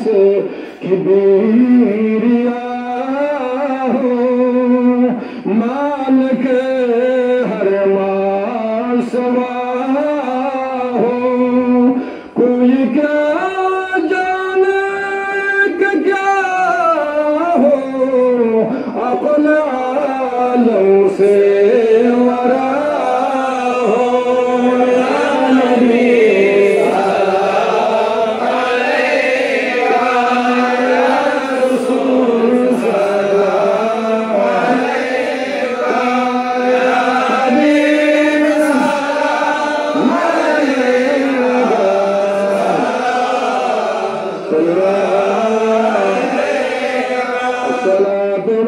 سے کبریا ہوں مالک ہر مال سوا ہوں کوئی کیا جانے کہ کیا ہو عقل عالم سے ورا ہو یا نبی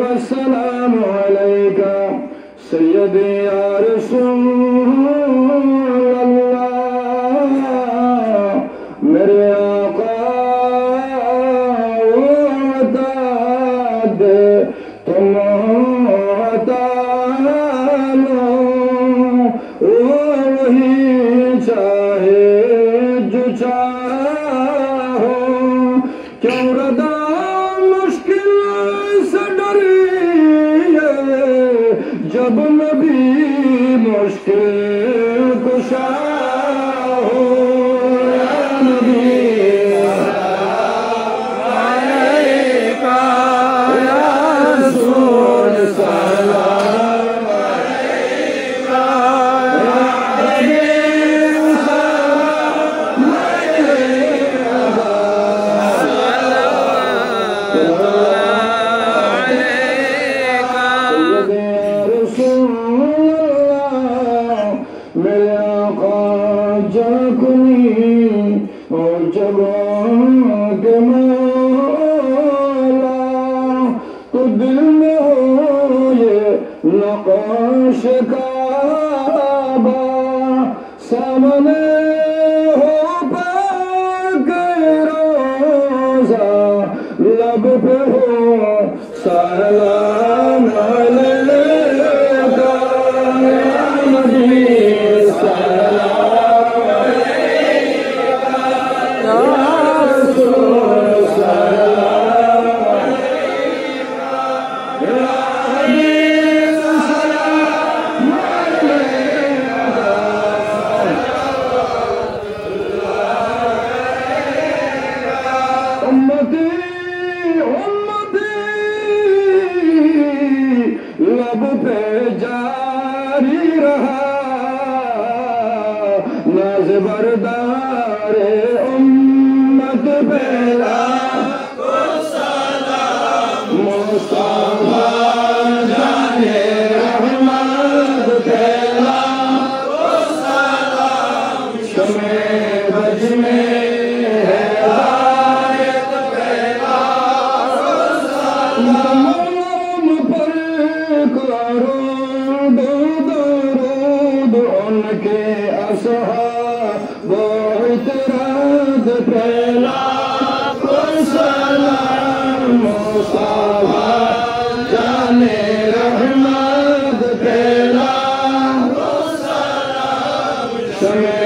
والسلام عليك سيدي يا رسول الله میرے آقا وعداد تم تعالو وہی چاہے جو چاہو کیوں ردا مشکل سے ڈریے جب نبی مشکل کشا ہو یا نبی علیکہ یا رسول سلام علیکہ یا حبیب سلام علیکہ میرے آقا جاکنی اور جگہ کے مولا تو دل میں ہو یہ نقاش کعبہ سامنے ہو پاک روزہ لب پہ ہو سلام علیکہ یا نبی سلام علیکہ یا رسول سلام علیکہ یا حبیب سلام علیکہ امتی لب پہ جاری رہا ناز بردار امت پہ لاکھو سلام مصطفیٰ جانے رحمت پہ لاکھو سلام شمع بج میں ہدایت پہ لاکھو سلام درود ان کے اصحاب و اطراد پہ لاکھو سلام مصطفیٰ جانے رحمت پہ لاکھو سلام